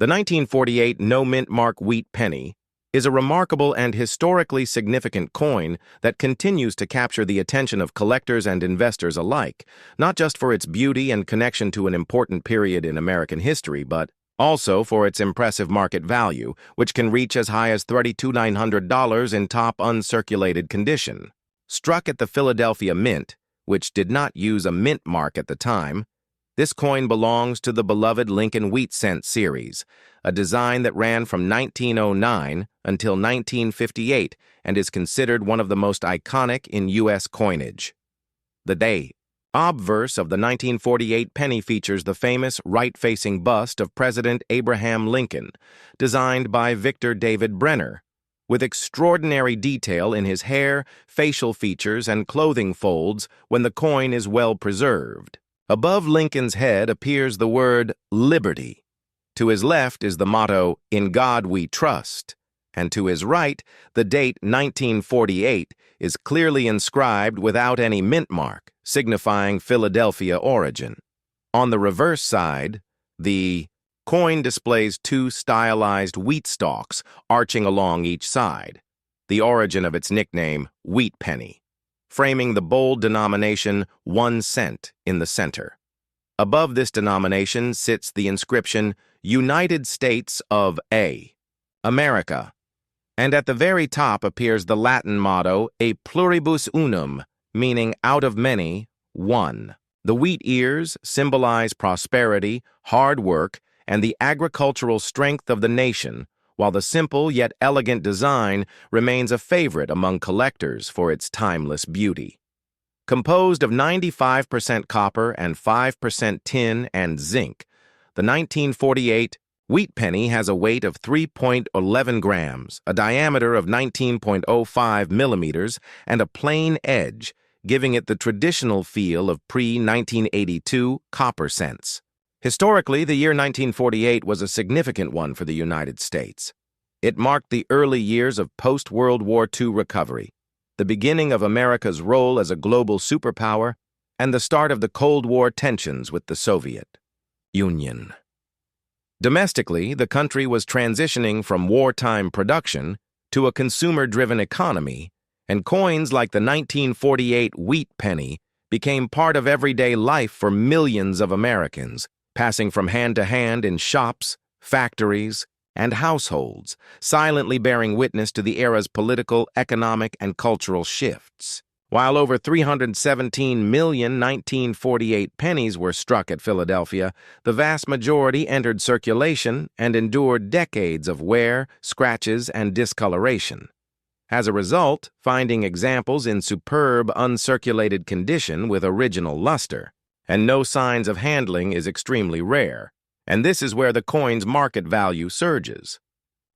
The 1948 no-mint mark wheat penny is a remarkable and historically significant coin that continues to capture the attention of collectors and investors alike, not just for its beauty and connection to an important period in American history, but also for its impressive market value, which can reach as high as $32,900 in top uncirculated condition. Struck at the Philadelphia Mint, which did not use a mint mark at the time, this coin belongs to the beloved Lincoln Wheat Cent series, a design that ran from 1909 until 1958 and is considered one of the most iconic in U.S. coinage. The obverse of the 1948 penny features the famous right-facing bust of President Abraham Lincoln, designed by Victor David Brenner, with extraordinary detail in his hair, facial features, and clothing folds when the coin is well preserved. Above Lincoln's head appears the word Liberty. To his left is the motto, "In God We Trust," and to his right, the date 1948 is clearly inscribed without any mint mark, signifying Philadelphia origin. On the reverse side, the coin displays two stylized wheat stalks arching along each side, the origin of its nickname, Wheat Penny, framing the bold denomination 1 cent in the center. Above this denomination sits the inscription United States of America, and at the very top appears the Latin motto E pluribus unum, meaning out of many, one. The wheat ears symbolize prosperity, hard work, and the agricultural strength of the nation, while the simple yet elegant design remains a favorite among collectors for its timeless beauty. Composed of 95% copper and 5% tin and zinc, the 1948 wheat penny has a weight of 3.11 grams, a diameter of 19.05 millimeters, and a plain edge, giving it the traditional feel of pre-1982 copper cents. Historically, the year 1948 was a significant one for the United States. It marked the early years of post-World War II recovery, the beginning of America's role as a global superpower, and the start of the Cold War tensions with the Soviet Union. Domestically, the country was transitioning from wartime production to a consumer-driven economy, and coins like the 1948 wheat penny became part of everyday life for millions of Americans, passing from hand to hand in shops, factories, and households, silently bearing witness to the era's political, economic, and cultural shifts. While over 317 million 1948 pennies were struck at Philadelphia, the vast majority entered circulation and endured decades of wear, scratches, and discoloration. As a result, finding examples in superb, uncirculated condition with original luster and no signs of handling is extremely rare, and this is where the coin's market value surges.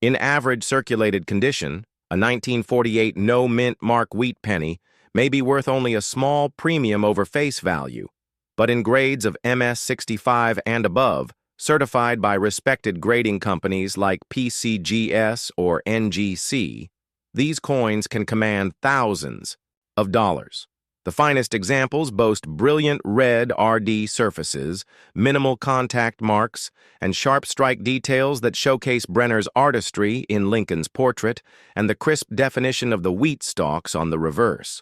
In average circulated condition, a 1948 no-mint mark wheat penny may be worth only a small premium over face value, but in grades of MS-65 and above, certified by respected grading companies like PCGS or NGC, these coins can command thousands of dollars. The finest examples boast brilliant red RD surfaces, minimal contact marks, and sharp strike details that showcase Brenner's artistry in Lincoln's portrait and the crisp definition of the wheat stalks on the reverse.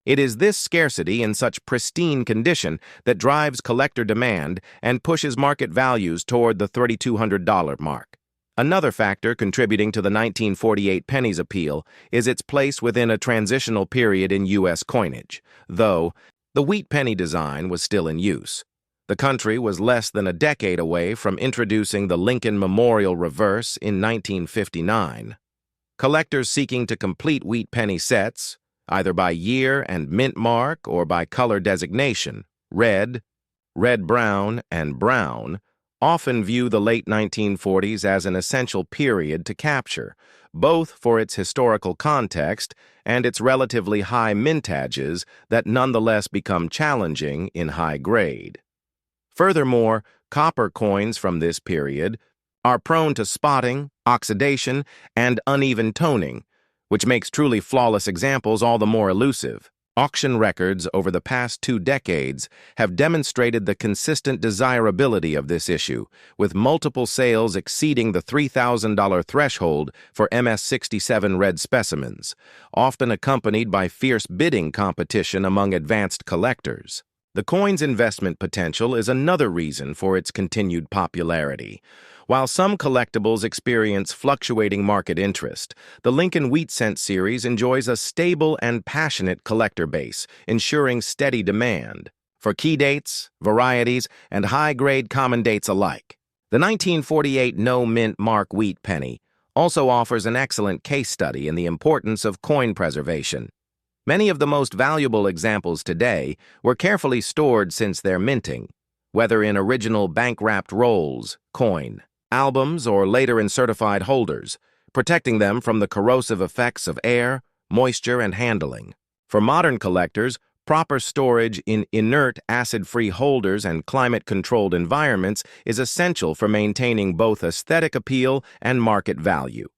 It is this scarcity in such pristine condition that drives collector demand and pushes market values toward the $3,200 mark. Another factor contributing to the 1948 penny's appeal is its place within a transitional period in U.S. coinage. Though the wheat penny design was still in use, the country was less than a decade away from introducing the Lincoln Memorial Reverse in 1959. Collectors seeking to complete wheat penny sets, either by year and mint mark or by color designation, red, red-brown, and brown, often view the late 1940s as an essential period to capture, both for its historical context and its relatively high mintages that nonetheless become challenging in high grade. Furthermore, copper coins from this period are prone to spotting, oxidation, and uneven toning, which makes truly flawless examples all the more elusive. Auction records over the past 2 decades have demonstrated the consistent desirability of this issue, with multiple sales exceeding the $3,000 threshold for MS-67 red specimens, often accompanied by fierce bidding competition among advanced collectors. The coin's investment potential is another reason for its continued popularity. While some collectibles experience fluctuating market interest, the Lincoln Wheat Cent series enjoys a stable and passionate collector base, ensuring steady demand for key dates, varieties, and high-grade common dates alike. The 1948 no-mint mark wheat penny also offers an excellent case study in the importance of coin preservation. Many of the most valuable examples today were carefully stored since their minting, whether in original bank-wrapped rolls, coin, albums, or later in certified holders, protecting them from the corrosive effects of air, moisture, and handling. For modern collectors, proper storage in inert, acid-free holders and climate-controlled environments is essential for maintaining both aesthetic appeal and market value.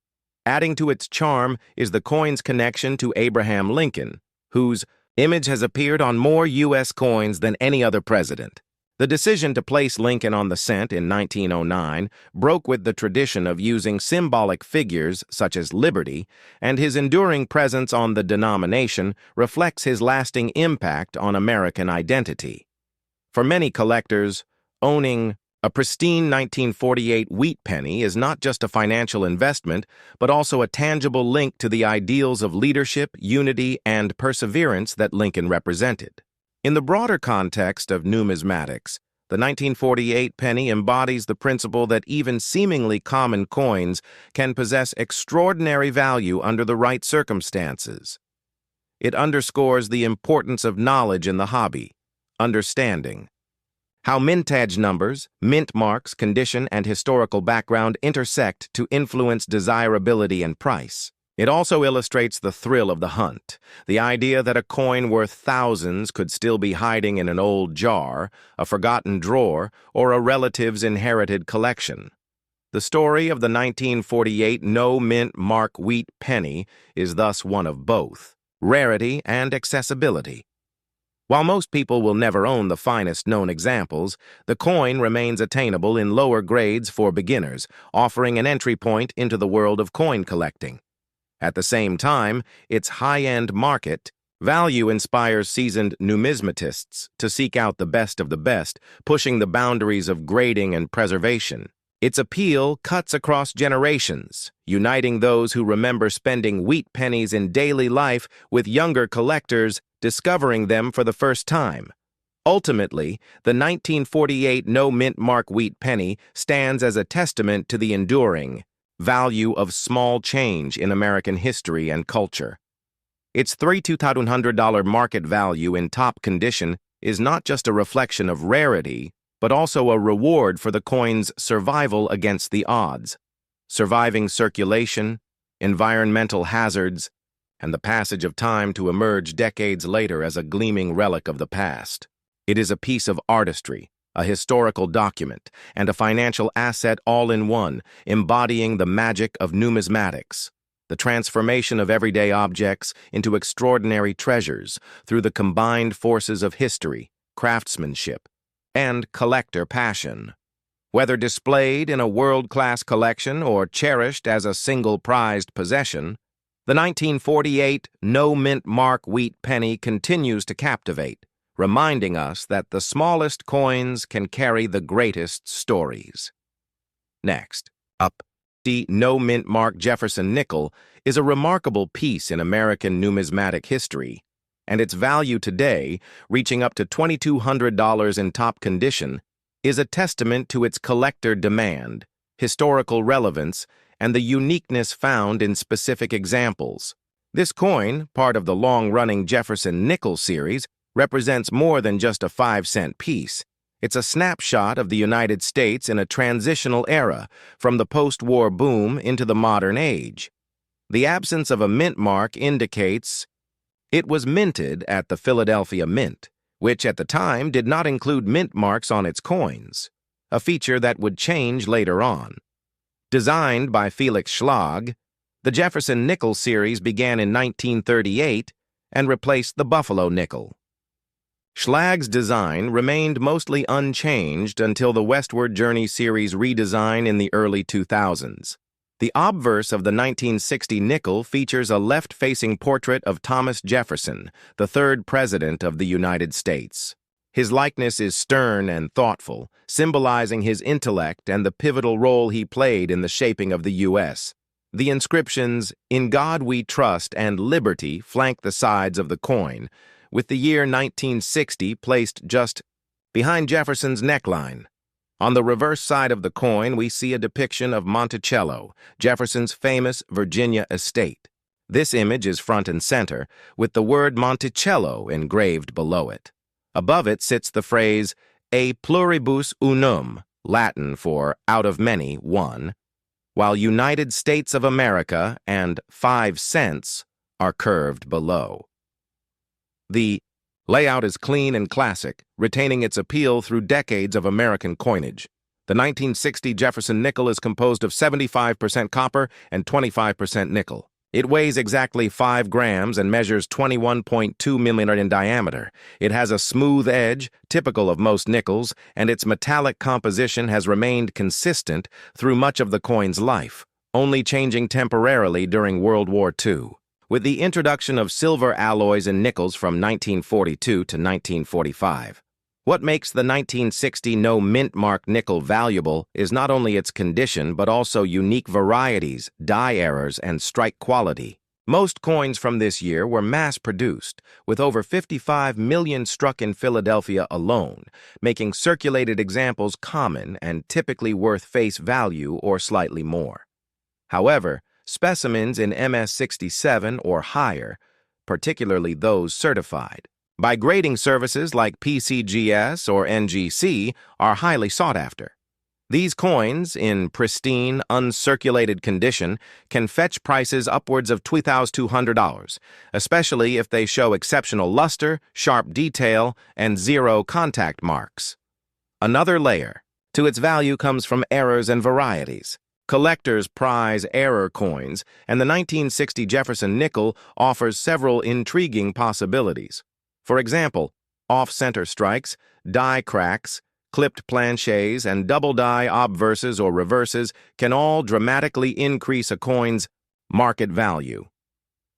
Adding to its charm is the coin's connection to Abraham Lincoln, whose image has appeared on more U.S. coins than any other president. The decision to place Lincoln on the cent in 1909 broke with the tradition of using symbolic figures such as liberty, and his enduring presence on the denomination reflects his lasting impact on American identity. For many collectors, owning a pristine 1948 wheat penny is not just a financial investment, but also a tangible link to the ideals of leadership, unity, and perseverance that Lincoln represented. In the broader context of numismatics, the 1948 penny embodies the principle that even seemingly common coins can possess extraordinary value under the right circumstances. It underscores the importance of knowledge in the hobby, understanding how mintage numbers, mint marks, condition, and historical background intersect to influence desirability and price. It also illustrates the thrill of the hunt, the idea that a coin worth thousands could still be hiding in an old jar, a forgotten drawer, or a relative's inherited collection. The story of the 1948 no-mint mark wheat penny is thus one of both rarity and accessibility. While most people will never own the finest known examples, the coin remains attainable in lower grades for beginners, offering an entry point into the world of coin collecting. At the same time, its high-end market value inspires seasoned numismatists to seek out the best of the best, pushing the boundaries of grading and preservation. Its appeal cuts across generations, uniting those who remember spending wheat pennies in daily life with younger collectors discovering them for the first time. Ultimately, the 1948 no-mint mark wheat penny stands as a testament to the enduring value of small change in American history and culture. Its $3,200 market value in top condition is not just a reflection of rarity, but also a reward for the coin's survival against the odds, surviving circulation, environmental hazards, and the passage of time to emerge decades later as a gleaming relic of the past. It is a piece of artistry, a historical document, and a financial asset all in one, embodying the magic of numismatics, the transformation of everyday objects into extraordinary treasures through the combined forces of history, craftsmanship, and collector passion. Whether displayed in a world-class collection or cherished as a single prized possession, the 1948 no-mint mark wheat penny continues to captivate, reminding us that the smallest coins can carry the greatest stories. Next, up, the no-mint mark Jefferson nickel is a remarkable piece in American numismatic history, and its value today, reaching up to $2,200 in top condition, is a testament to its collector demand, historical relevance, and the uniqueness found in specific examples. This coin, part of the long-running Jefferson nickel series, represents more than just a 5-cent piece. It's a snapshot of the United States in a transitional era, from the post-war boom into the modern age. The absence of a mint mark indicates it was minted at the Philadelphia Mint, which at the time did not include mint marks on its coins, a feature that would change later on. Designed by Felix Schlag, the Jefferson nickel series began in 1938 and replaced the buffalo nickel. Schlag's design remained mostly unchanged until the Westward Journey series redesign in the early 2000s. The obverse of the 1960 nickel features a left-facing portrait of Thomas Jefferson, the third president of the United States. His likeness is stern and thoughtful, symbolizing his intellect and the pivotal role he played in the shaping of the U.S. The inscriptions, "In God We Trust" and "Liberty" flank the sides of the coin, with the year 1960 placed just behind Jefferson's neckline. On the reverse side of the coin, we see a depiction of Monticello, Jefferson's famous Virginia estate. This image is front and center, with the word Monticello engraved below it. Above it sits the phrase, "A pluribus unum," Latin for "out of many, one," while United States of America and 5 cents are curved below. The layout is clean and classic, retaining its appeal through decades of American coinage. The 1960 Jefferson nickel is composed of 75% copper and 25% nickel. It weighs exactly 5 grams and measures 21.2 millimeters in diameter. It has a smooth edge, typical of most nickels, and its metallic composition has remained consistent through much of the coin's life, only changing temporarily during World War II. With the introduction of silver alloys in nickels from 1942 to 1945. What makes the 1960 no mint mark nickel valuable is not only its condition but also unique varieties, die errors, and strike quality. Most coins from this year were mass-produced, with over 55 million struck in Philadelphia alone, making circulated examples common and typically worth face value or slightly more. However, specimens in MS-67 or higher, particularly those certified by grading services like PCGS or NGC, are highly sought after. These coins, in pristine, uncirculated condition, can fetch prices upwards of $2,200, especially if they show exceptional luster, sharp detail, and zero contact marks. Another layer to its value comes from errors and varieties. Collectors prize error coins, and the 1960 Jefferson nickel offers several intriguing possibilities. For example, off-center strikes, die cracks, clipped planchets, and double die obverses or reverses can all dramatically increase a coin's market value.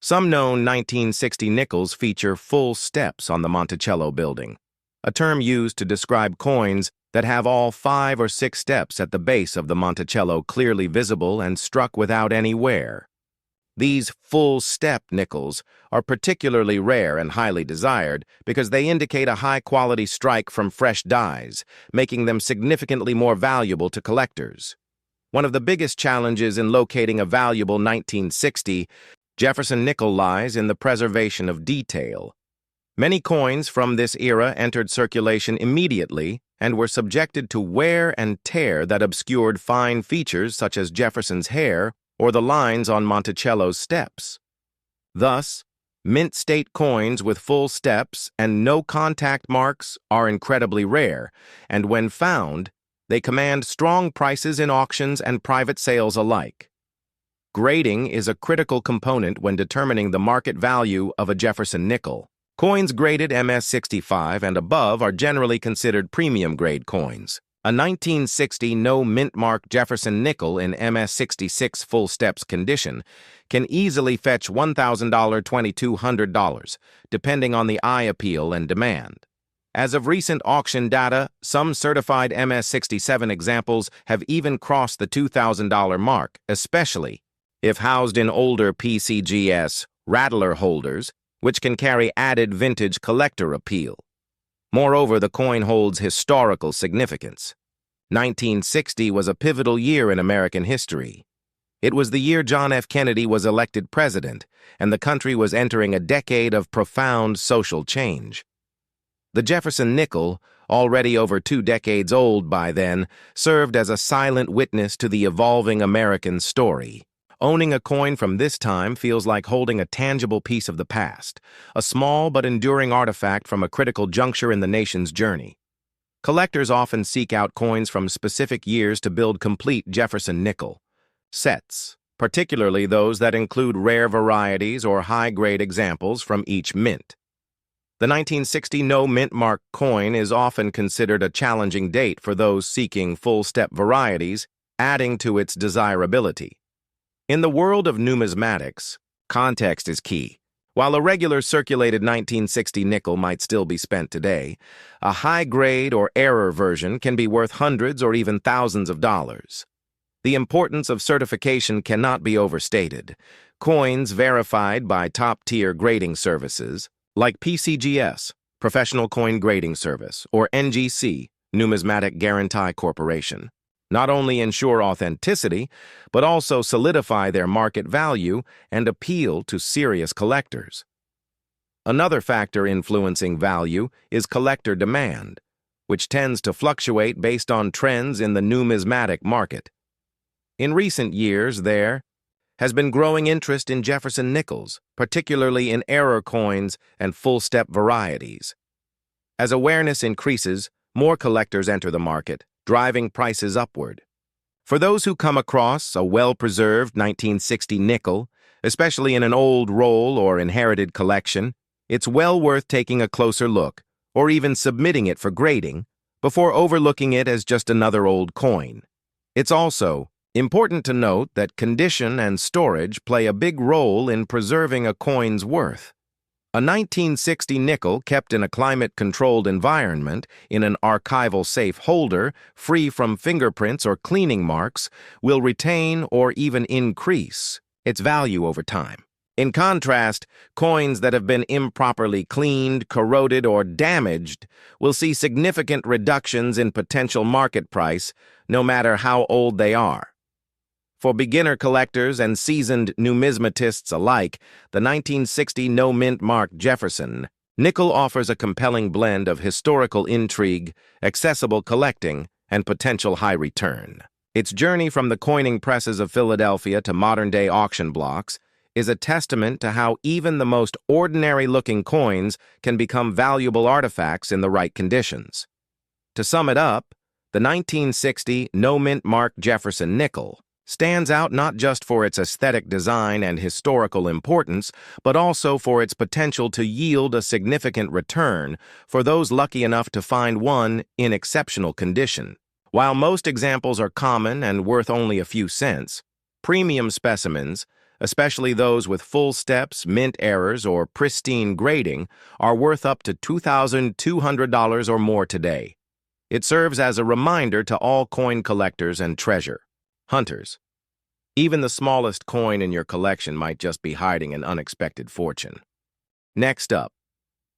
Some known 1960 nickels feature full steps on the Monticello building, a term used to describe coins that have all 5 or 6 steps at the base of the Monticello clearly visible and struck without any wear. These full-step nickels are particularly rare and highly desired because they indicate a high-quality strike from fresh dies, making them significantly more valuable to collectors. One of the biggest challenges in locating a valuable 1960 Jefferson nickel lies in the preservation of detail. Many coins from this era entered circulation immediately and were subjected to wear and tear that obscured fine features such as Jefferson's hair or the lines on Monticello's steps. Thus, mint state coins with full steps and no contact marks are incredibly rare, and when found, they command strong prices in auctions and private sales alike. Grading is a critical component when determining the market value of a Jefferson nickel. Coins graded MS-65 and above are generally considered premium-grade coins. A 1960 no-mint-mark Jefferson nickel in MS-66 full steps condition can easily fetch $1,000 to $2,200, depending on the eye appeal and demand. As of recent auction data, some certified MS-67 examples have even crossed the $2,000 mark, especially if housed in older PCGS rattler holders, which can carry added vintage collector appeal. Moreover, the coin holds historical significance. 1960 was a pivotal year in American history. It was the year John F. Kennedy was elected president, and the country was entering a decade of profound social change. The Jefferson nickel, already over 2 decades old by then, served as a silent witness to the evolving American story. Owning a coin from this time feels like holding a tangible piece of the past, a small but enduring artifact from a critical juncture in the nation's journey. Collectors often seek out coins from specific years to build complete Jefferson nickel sets, particularly those that include rare varieties or high-grade examples from each mint. The 1960 no-mint mark coin is often considered a challenging date for those seeking full-step varieties, adding to its desirability. In the world of numismatics, context is key. While a regular circulated 1960 nickel might still be spent today, a high-grade or error version can be worth hundreds or even thousands of dollars. The importance of certification cannot be overstated. Coins verified by top-tier grading services, like PCGS, Professional Coin Grading Service, or NGC, Numismatic Guarantee Corporation, not only ensure authenticity, but also solidify their market value and appeal to serious collectors. Another factor influencing value is collector demand, which tends to fluctuate based on trends in the numismatic market. In recent years, there has been growing interest in Jefferson nickels, particularly in error coins and full-step varieties. As awareness increases, more collectors enter the market, driving prices upward. For those who come across a well-preserved 1960 nickel, especially in an old roll or inherited collection, it's well worth taking a closer look, or even submitting it for grading, before overlooking it as just another old coin. It's also important to note that condition and storage play a big role in preserving a coin's worth. A 1960 nickel kept in a climate-controlled environment in an archival safe holder, free from fingerprints or cleaning marks, will retain or even increase its value over time. In contrast, coins that have been improperly cleaned, corroded, or damaged will see significant reductions in potential market price, no matter how old they are. For beginner collectors and seasoned numismatists alike, the 1960 no-mint mark Jefferson nickel offers a compelling blend of historical intrigue, accessible collecting, and potential high return. Its journey from the coining presses of Philadelphia to modern-day auction blocks is a testament to how even the most ordinary-looking coins can become valuable artifacts in the right conditions. To sum it up, the 1960 no-mint mark Jefferson nickel stands out not just for its aesthetic design and historical importance, but also for its potential to yield a significant return for those lucky enough to find one in exceptional condition. While most examples are common and worth only a few cents, premium specimens, especially those with full steps, mint errors, or pristine grading, are worth up to $2,200 or more today. It serves as a reminder to all coin collectors and treasure hunters. Even the smallest coin in your collection might just be hiding an unexpected fortune. Next up,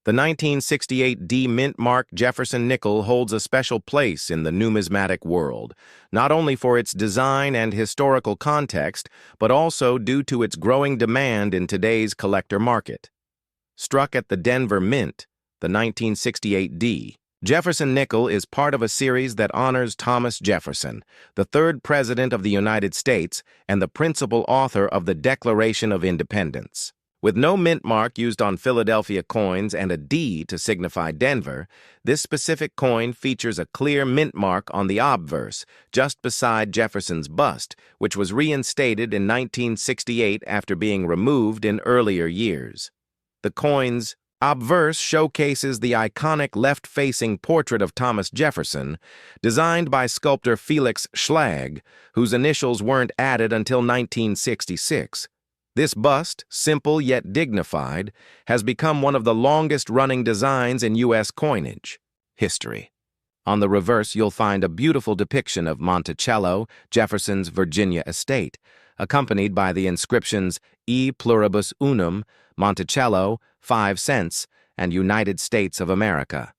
the 1968 D mint mark Jefferson nickel holds a special place in the numismatic world, not only for its design and historical context, but also due to its growing demand in today's collector market. Struck at the Denver Mint, the 1968 D, Jefferson nickel is part of a series that honors Thomas Jefferson, the third President of the United States and the principal author of the Declaration of Independence. With no mint mark used on Philadelphia coins and a D to signify Denver, this specific coin features a clear mint mark on the obverse, just beside Jefferson's bust, which was reinstated in 1968 after being removed in earlier years. The coin's obverse showcases the iconic left-facing portrait of Thomas Jefferson, designed by sculptor Felix Schlag, whose initials weren't added until 1966. This bust, simple yet dignified, has become one of the longest-running designs in U.S. coinage history. On the reverse, you'll find a beautiful depiction of Monticello, Jefferson's Virginia estate, accompanied by the inscriptions E pluribus unum, Monticello, 5 cents, and United States of America.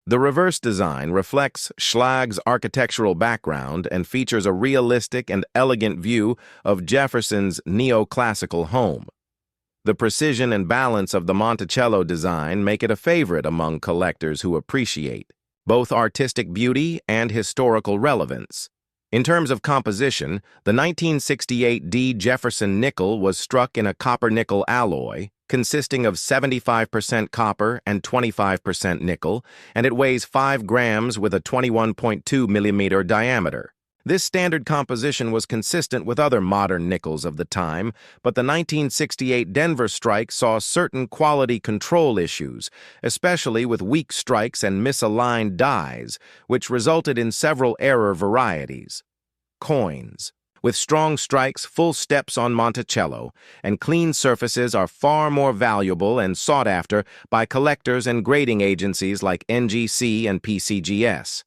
The reverse design reflects Schlag's architectural background and features a realistic and elegant view of Jefferson's neoclassical home. The precision and balance of the Monticello design make it a favorite among collectors who appreciate both artistic beauty and historical relevance. In terms of composition, the 1968 D Jefferson nickel was struck in a copper-nickel alloy, consisting of 75% copper and 25% nickel, and it weighs 5 grams with a 21.2 millimeter diameter. This standard composition was consistent with other modern nickels of the time, but the 1968 Denver strike saw certain quality control issues, especially with weak strikes and misaligned dies, which resulted in several error varieties. Coins. With strong strikes, full steps on Monticello, and clean surfaces are far more valuable and sought after by collectors and grading agencies like NGC and PCGS.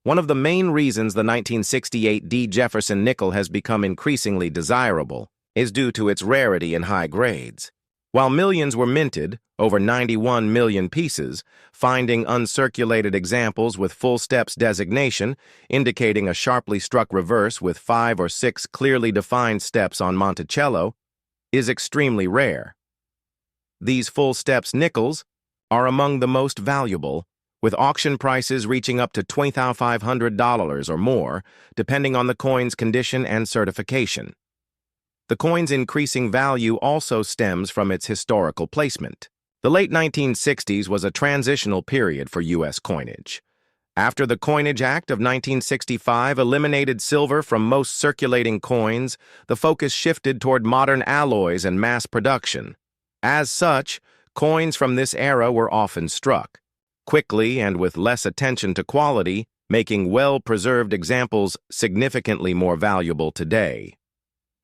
One of the main reasons the 1968 D. Jefferson nickel has become increasingly desirable is due to its rarity and high grades. While millions were minted, over 91 million pieces, finding uncirculated examples with full steps designation, indicating a sharply struck reverse with 5 or 6 clearly defined steps on Monticello, is extremely rare. These full steps nickels are among the most valuable, with auction prices reaching up to $2,500 or more, depending on the coin's condition and certification. The coin's increasing value also stems from its historical placement. The late 1960s was a transitional period for U.S. coinage. After the Coinage Act of 1965 eliminated silver from most circulating coins, the focus shifted toward modern alloys and mass production. As such, coins from this era were often struck quickly and with less attention to quality, making well-preserved examples significantly more valuable today.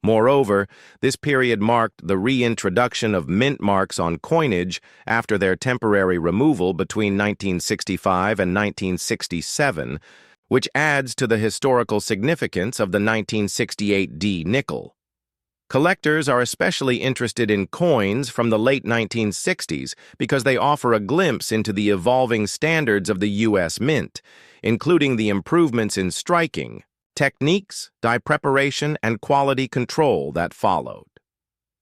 Moreover, this period marked the reintroduction of mint marks on coinage after their temporary removal between 1965 and 1967, which adds to the historical significance of the 1968 D nickel. Collectors are especially interested in coins from the late 1960s because they offer a glimpse into the evolving standards of the U.S. Mint, including the improvements in striking, techniques, die preparation, and quality control that followed.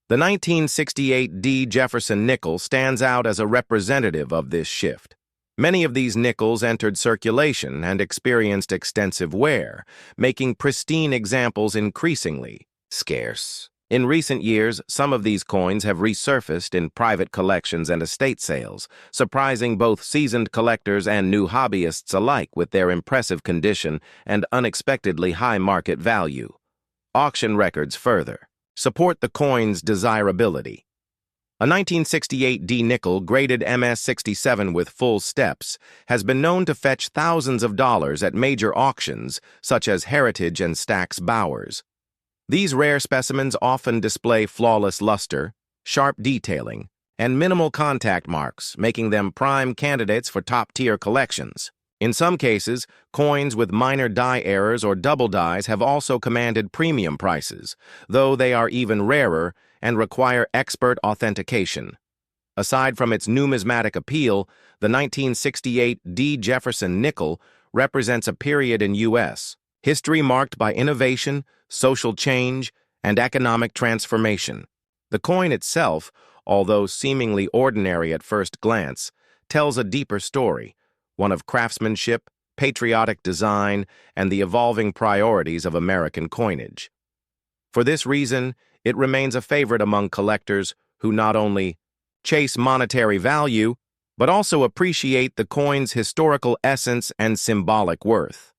The 1968 D. Jefferson nickel stands out as a representative of this shift. Many of these nickels entered circulation and experienced extensive wear, making pristine examples increasingly scarce. In recent years, some of these coins have resurfaced in private collections and estate sales, surprising both seasoned collectors and new hobbyists alike with their impressive condition and unexpectedly high market value. Auction records further support the coin's desirability. A 1968 D nickel graded MS-67 with full steps has been known to fetch thousands of dollars at major auctions such as Heritage and Stack's Bowers. These rare specimens often display flawless luster, sharp detailing, and minimal contact marks, making them prime candidates for top-tier collections. In some cases, coins with minor die errors or double dies have also commanded premium prices, though they are even rarer and require expert authentication. Aside from its numismatic appeal, the 1968 D. Jefferson nickel represents a period in U.S. history marked by innovation, social change, and economic transformation. The coin itself, although seemingly ordinary at first glance, tells a deeper story, one of craftsmanship, patriotic design, and the evolving priorities of American coinage. For this reason, it remains a favorite among collectors who not only chase monetary value, but also appreciate the coin's historical essence and symbolic worth.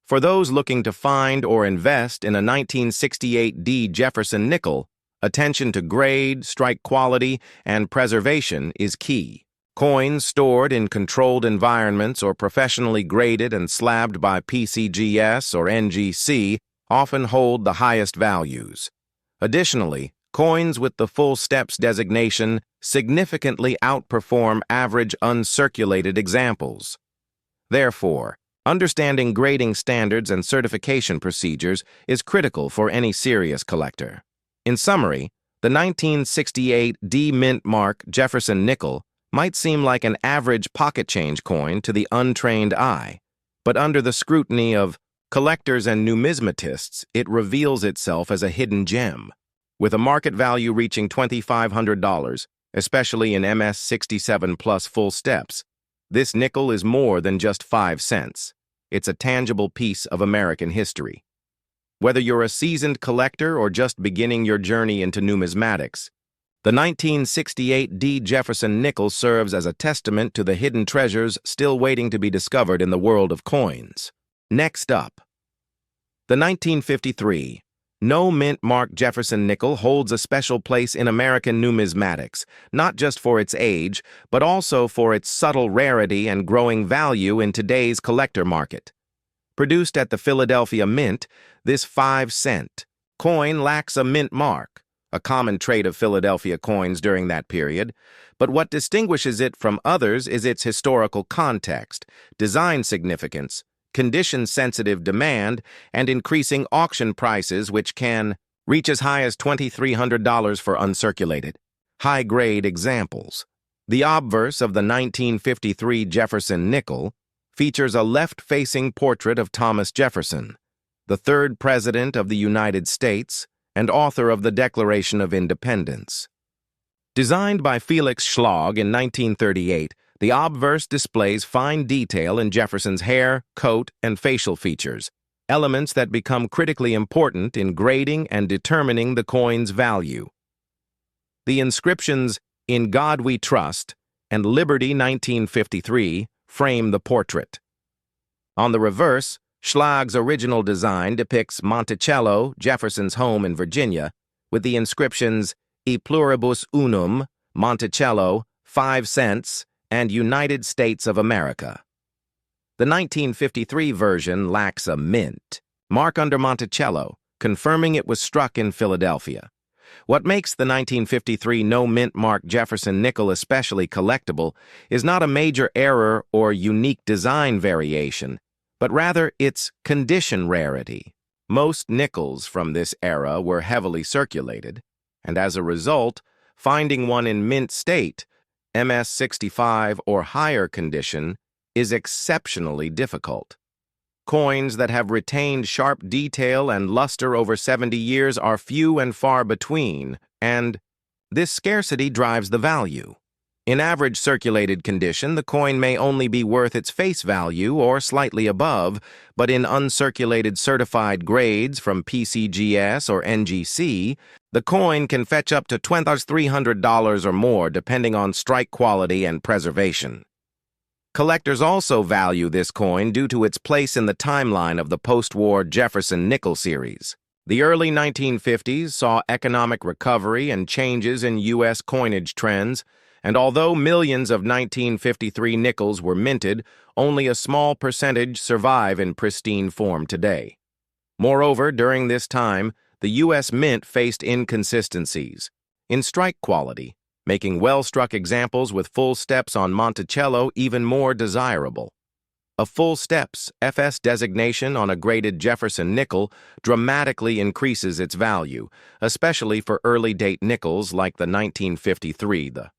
For those looking to find or invest in a 1968 D. Jefferson nickel, attention to grade, strike quality, and preservation is key. Coins stored in controlled environments or professionally graded and slabbed by PCGS or NGC often hold the highest values. Additionally, coins with the full steps designation significantly outperform average uncirculated examples. Therefore, understanding grading standards and certification procedures is critical for any serious collector. In summary, the 1968 D Mint Mark Jefferson nickel might seem like an average pocket change coin to the untrained eye, but under the scrutiny of collectors and numismatists, it reveals itself as a hidden gem. With a market value reaching $2,500, especially in MS-67 plus full steps, this nickel is more than just 5 cents. It's a tangible piece of American history. Whether you're a seasoned collector or just beginning your journey into numismatics, the 1968 D. Jefferson nickel serves as a testament to the hidden treasures still waiting to be discovered in the world of coins. Next up, The 1953 No Mint Mark Jefferson nickel holds a special place in American numismatics, not just for its age, but also for its subtle rarity and growing value in today's collector market. Produced at the Philadelphia Mint, this 5-cent coin lacks a mint mark, a common trait of Philadelphia coins during that period, but what distinguishes it from others is its historical context, design significance, condition-sensitive demand, and increasing auction prices which can reach as high as $2,300 for uncirculated, high-grade examples. The obverse of the 1953 Jefferson nickel features a left-facing portrait of Thomas Jefferson, the third President of the United States and author of the Declaration of Independence. Designed by Felix Schlag in 1938, the obverse displays fine detail in Jefferson's hair, coat, and facial features, elements that become critically important in grading and determining the coin's value. The inscriptions, "In God We Trust" and "Liberty 1953" frame the portrait. On the reverse, Schlag's original design depicts Monticello, Jefferson's home in Virginia, with the inscriptions "E pluribus unum, Monticello, 5 cents, and United States of America." The 1953 version lacks a mint mark under Monticello, confirming it was struck in Philadelphia. What makes the 1953 no mint mark Jefferson nickel especially collectible is not a major error or unique design variation, but rather its condition rarity. Most nickels from this era were heavily circulated, and as a result, finding one in mint state, MS-65 or higher condition, is exceptionally difficult. Coins that have retained sharp detail and luster over 70 years are few and far between, and this scarcity drives the value. In average circulated condition, the coin may only be worth its face value or slightly above, but in uncirculated certified grades from PCGS or NGC, the coin can fetch up to $2,300 or more depending on strike quality and preservation. Collectors also value this coin due to its place in the timeline of the post-war Jefferson nickel series. The early 1950s saw economic recovery and changes in U.S. coinage trends, and although millions of 1953 nickels were minted, only a small percentage survive in pristine form today. Moreover, during this time, the U.S. Mint faced inconsistencies in strike quality, making well-struck examples with full steps on Monticello even more desirable. A full steps FS designation on a graded Jefferson nickel dramatically increases its value, especially for early-date nickels like the 1953. The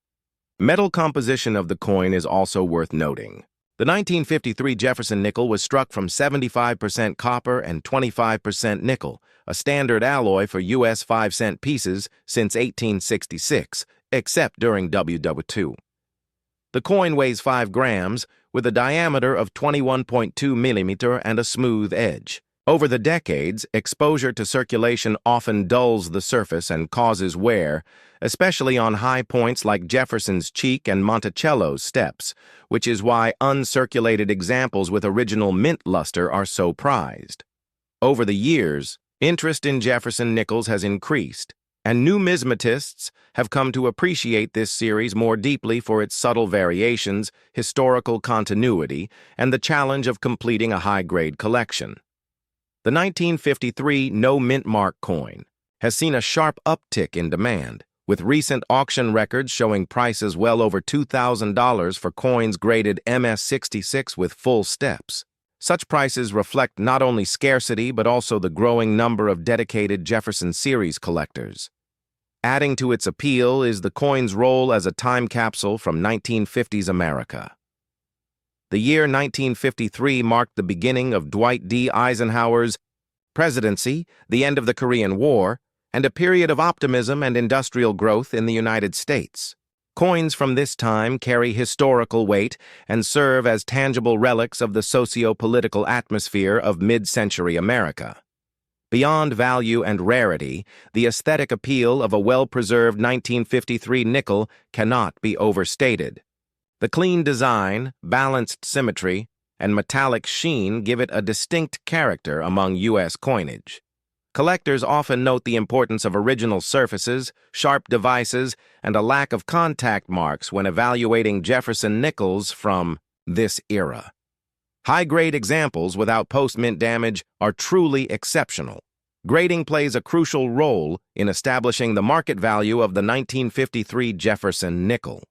metal composition of the coin is also worth noting. The 1953 Jefferson nickel was struck from 75% copper and 25% nickel, a standard alloy for U.S. 5-cent pieces since 1866, except during WW2. The coin weighs 5 grams, with a diameter of 21.2 millimeter and a smooth edge. Over the decades, exposure to circulation often dulls the surface and causes wear, especially on high points like Jefferson's cheek and Monticello's steps, which is why uncirculated examples with original mint luster are so prized. Over the years, interest in Jefferson nickels has increased, and numismatists have come to appreciate this series more deeply for its subtle variations, historical continuity, and the challenge of completing a high-grade collection. The 1953 no mint mark coin has seen a sharp uptick in demand, with recent auction records showing prices well over $2,000 for coins graded MS-66 with full steps. Such prices reflect not only scarcity but also the growing number of dedicated Jefferson series collectors. Adding to its appeal is the coin's role as a time capsule from 1950s America. The year 1953 marked the beginning of Dwight D. Eisenhower's presidency, the end of the Korean War, and a period of optimism and industrial growth in the United States. Coins from this time carry historical weight and serve as tangible relics of the socio-political atmosphere of mid-century America. Beyond value and rarity, the aesthetic appeal of a well-preserved 1953 nickel cannot be overstated. The clean design, balanced symmetry, and metallic sheen give it a distinct character among U.S. coinage. Collectors often note the importance of original surfaces, sharp devices, and a lack of contact marks when evaluating Jefferson nickels from this era. High-grade examples without post-mint damage are truly exceptional. Grading plays a crucial role in establishing the market value of the 1953 Jefferson nickel.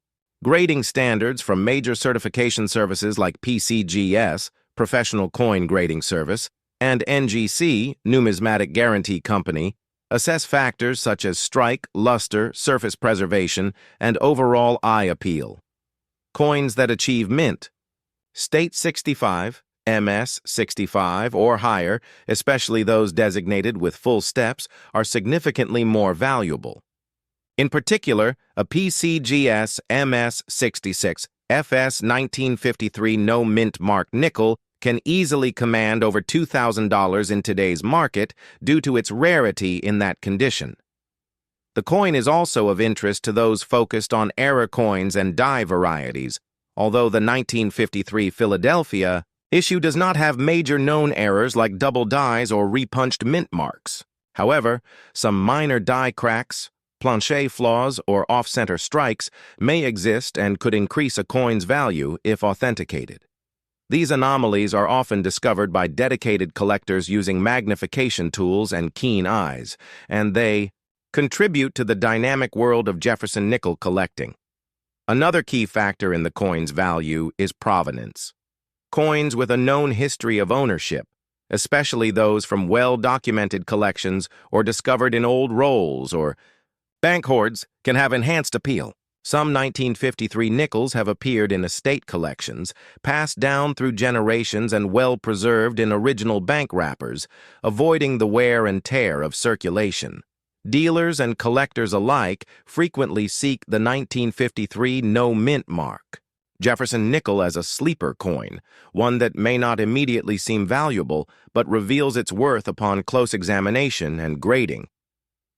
Grading standards from major certification services like PCGS, Professional Coin Grading Service, and NGC, Numismatic Guarantee Company, assess factors such as strike, luster, surface preservation, and overall eye appeal. Coins that achieve mint: State 65, MS 65, or higher, especially those designated with full steps, are significantly more valuable. In particular, a PCGS MS 66 FS 1953 no mint mark nickel can easily command over $2,000 in today's market due to its rarity in that condition. The coin is also of interest to those focused on error coins and die varieties, although the 1953 Philadelphia issue does not have major known errors like double dies or repunched mint marks. However, some minor die cracks, plancher flaws, or off-center strikes may exist and could increase a coin's value if authenticated. These anomalies are often discovered by dedicated collectors using magnification tools and keen eyes, and they contribute to the dynamic world of Jefferson nickel collecting. Another key factor in the coin's value is provenance. Coins with a known history of ownership, especially those from well-documented collections or discovered in old rolls or bank hoards, can have enhanced appeal. Some 1953 nickels have appeared in estate collections, passed down through generations and well preserved in original bank wrappers, avoiding the wear and tear of circulation. Dealers and collectors alike frequently seek the 1953 no mint mark. Jefferson nickel as a sleeper coin, one that may not immediately seem valuable but reveals its worth upon close examination and grading.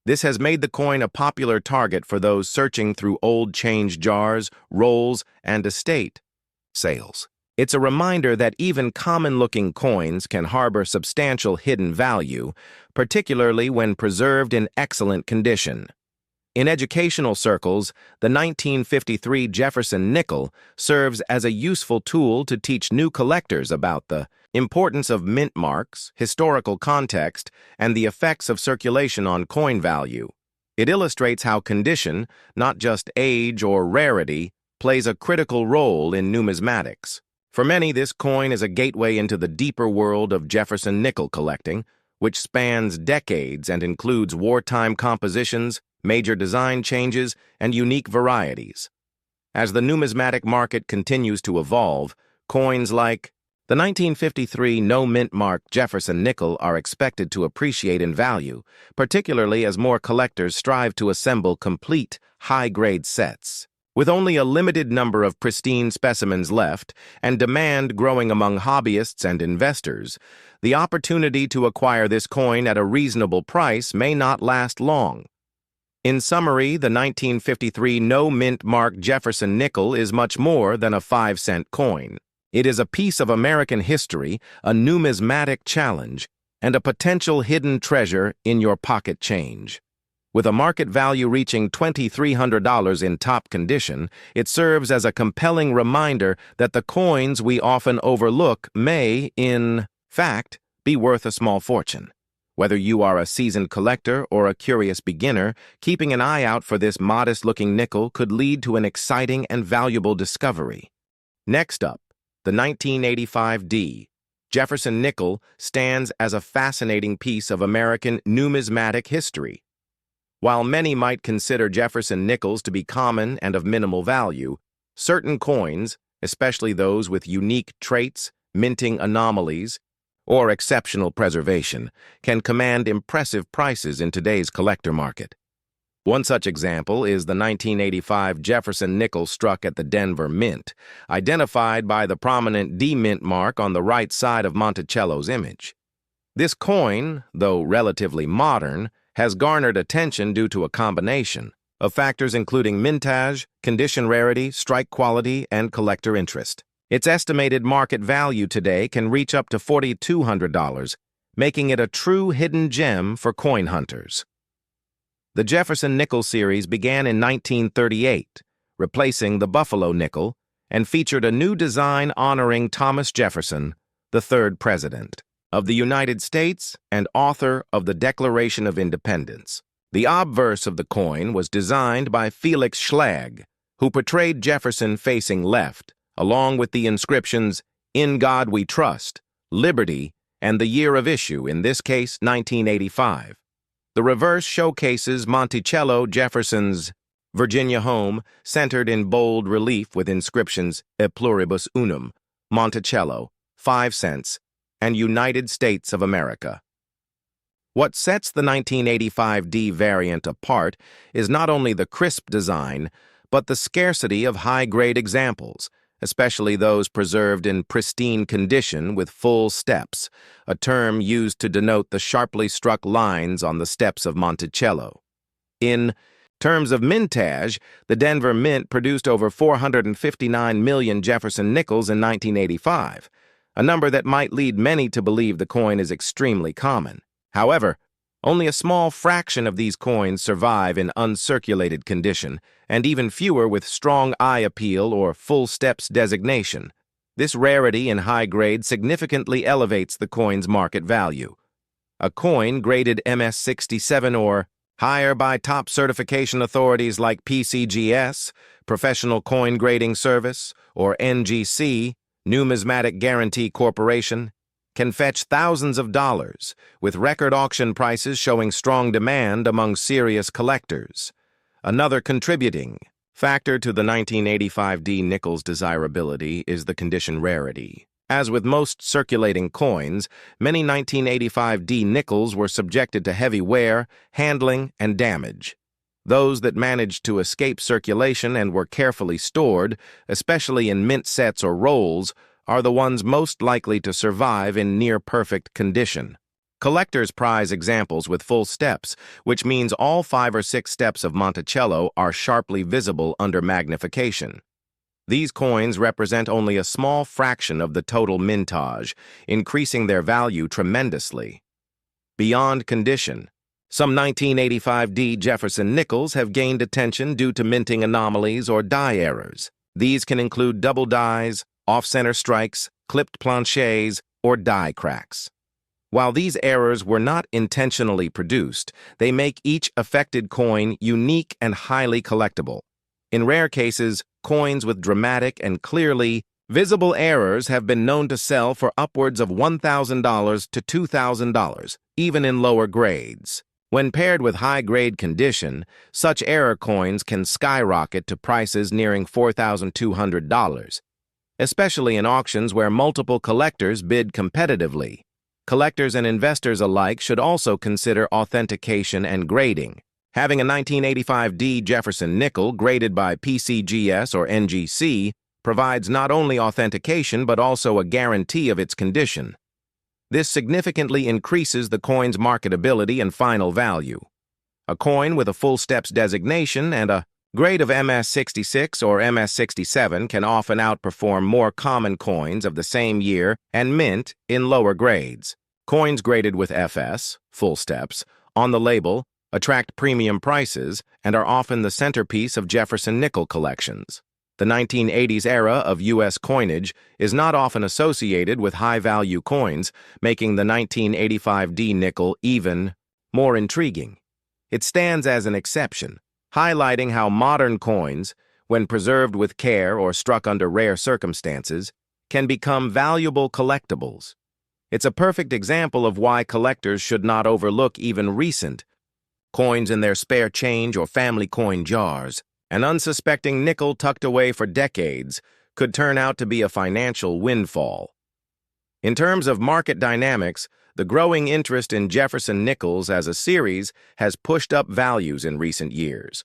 This has made the coin a popular target for those searching through old change jars, rolls, and estate sales. It's a reminder that even common-looking coins can harbor substantial hidden value, particularly when preserved in excellent condition. In educational circles, the 1953 Jefferson nickel serves as a useful tool to teach new collectors about the importance of mint marks, historical context, and the effects of circulation on coin value. It illustrates how condition, not just age or rarity, plays a critical role in numismatics. For many, this coin is a gateway into the deeper world of Jefferson nickel collecting, which spans decades and includes wartime compositions, major design changes, and unique varieties. As the numismatic market continues to evolve, coins like the 1953 no mint mark Jefferson nickel are expected to appreciate in value, particularly as more collectors strive to assemble complete, high-grade sets. With only a limited number of pristine specimens left and demand growing among hobbyists and investors, the opportunity to acquire this coin at a reasonable price may not last long. In summary, the 1953 no mint mark Jefferson nickel is much more than a 5-cent coin. It is a piece of American history, a numismatic challenge, and a potential hidden treasure in your pocket change. With a market value reaching $2,300 in top condition, it serves as a compelling reminder that the coins we often overlook may, in fact, be worth a small fortune. Whether you are a seasoned collector or a curious beginner, keeping an eye out for this modest-looking nickel could lead to an exciting and valuable discovery. Next up, the 1985 D. Jefferson nickel stands as a fascinating piece of American numismatic history. While many might consider Jefferson nickels to be common and of minimal value, certain coins, especially those with unique traits, minting anomalies, or exceptional preservation, can command impressive prices in today's collector market. One such example is the 1985 Jefferson nickel struck at the Denver Mint, identified by the prominent D mint mark on the right side of Monticello's image. This coin, though relatively modern, has garnered attention due to a combination of factors including mintage, condition rarity, strike quality, and collector interest. Its estimated market value today can reach up to $4,200, making it a true hidden gem for coin hunters. The Jefferson nickel series began in 1938, replacing the Buffalo nickel, and featured a new design honoring Thomas Jefferson, the third president of the United States and author of the Declaration of Independence. The obverse of the coin was designed by Felix Schlag, who portrayed Jefferson facing left, along with the inscriptions, "In God We Trust," "Liberty," and the year of issue, in this case 1985. The reverse showcases Monticello Jefferson's Virginia home, centered in bold relief with inscriptions E Pluribus Unum, Monticello, 5 cents, and United States of America. What sets the 1985D variant apart is not only the crisp design, but the scarcity of high-grade examples, especially those preserved in pristine condition with full steps, a term used to denote the sharply struck lines on the steps of Monticello. In terms of mintage, the Denver Mint produced over 459 million Jefferson nickels in 1985, a number that might lead many to believe the coin is extremely common. However, only a small fraction of these coins survive in uncirculated condition, and even fewer with strong eye appeal or full steps designation. This rarity in high grade significantly elevates the coin's market value. A coin graded MS-67 or higher by top certification authorities like PCGS, Professional Coin Grading Service, or NGC, Numismatic Guarantee Corporation, can fetch thousands of dollars, with record auction prices showing strong demand among serious collectors. Another contributing factor to the 1985D nickel's desirability is the condition rarity. As with most circulating coins, many 1985D nickels were subjected to heavy wear, handling, and damage. Those that managed to escape circulation and were carefully stored, especially in mint sets or rolls, are the ones most likely to survive in near-perfect condition. Collectors prize examples with full steps, which means all 5 or 6 steps of Monticello are sharply visible under magnification. These coins represent only a small fraction of the total mintage, increasing their value tremendously. Beyond condition, some 1985D Jefferson nickels have gained attention due to minting anomalies or die errors. These can include double dies, off-center strikes, clipped planchets, or die cracks. While these errors were not intentionally produced, they make each affected coin unique and highly collectible. In rare cases, coins with dramatic and clearly visible errors have been known to sell for upwards of $1,000 to $2,000, even in lower grades. When paired with high-grade condition, such error coins can skyrocket to prices nearing $4,200. Especially in auctions where multiple collectors bid competitively. Collectors and investors alike should also consider authentication and grading. Having a 1985D Jefferson nickel graded by PCGS or NGC provides not only authentication but also a guarantee of its condition. This significantly increases the coin's marketability and final value. A coin with a full steps designation and a grade of MS-66 or MS-67 can often outperform more common coins of the same year and mint in lower grades. Coins graded with FS, full steps, on the label attract premium prices and are often the centerpiece of Jefferson nickel collections. The 1980s era of U.S. coinage is not often associated with high-value coins, making the 1985D nickel even more intriguing. It stands as an exception, highlighting how modern coins, when preserved with care or struck under rare circumstances, can become valuable collectibles. It's a perfect example of why collectors should not overlook even recent coins in their spare change or family coin jars. An unsuspecting nickel tucked away for decades could turn out to be a financial windfall. In terms of market dynamics, the growing interest in Jefferson nickels as a series has pushed up values in recent years.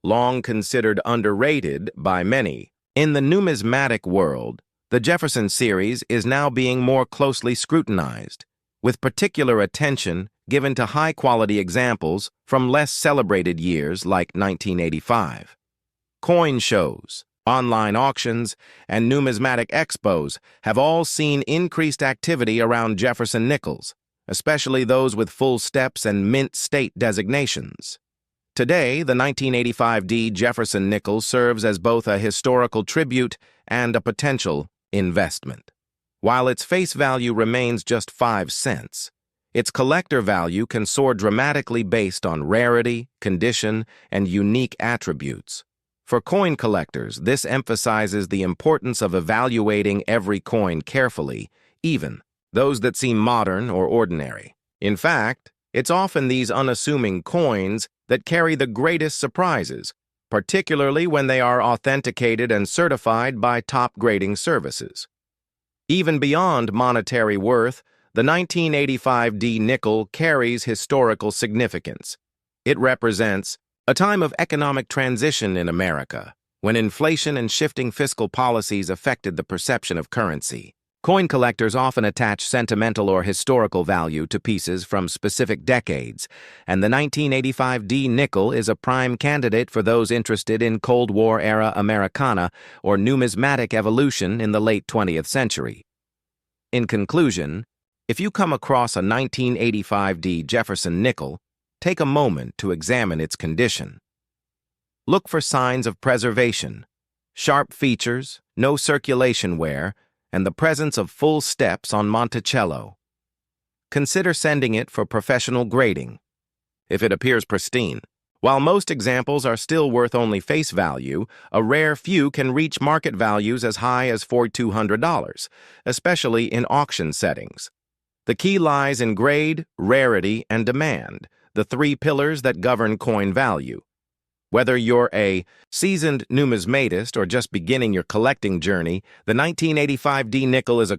Long considered underrated by many, in the numismatic world, the Jefferson series is now being more closely scrutinized, with particular attention given to high-quality examples from less celebrated years like 1985. Coin shows, Online auctions and numismatic expos have all seen increased activity around Jefferson nickels, especially those with full steps and mint state designations. Today, the 1985D Jefferson nickel serves as both a historical tribute and a potential investment. While its face value remains just 5 cents, its collector value can soar dramatically based on rarity, condition, and unique attributes. For coin collectors, this emphasizes the importance of evaluating every coin carefully, even those that seem modern or ordinary. In fact, it's often these unassuming coins that carry the greatest surprises, particularly when they are authenticated and certified by top grading services. Even beyond monetary worth, the 1985D nickel carries historical significance. It represents a time of economic transition in America, when inflation and shifting fiscal policies affected the perception of currency. Coin collectors often attach sentimental or historical value to pieces from specific decades, and the 1985D nickel is a prime candidate for those interested in Cold War-era Americana or numismatic evolution in the late 20th century. In conclusion, if you come across a 1985D Jefferson nickel, take a moment to examine its condition. Look for signs of preservation, sharp features, no circulation wear, and the presence of full steps on Monticello. Consider sending it for professional grading. If it appears pristine, while most examples are still worth only face value, a rare few can reach market values as high as $4,200, especially in auction settings. The key lies in grade, rarity, and demand, the 3 pillars that govern coin value. Whether you're a seasoned numismatist or just beginning your collecting journey, the 1985D nickel is a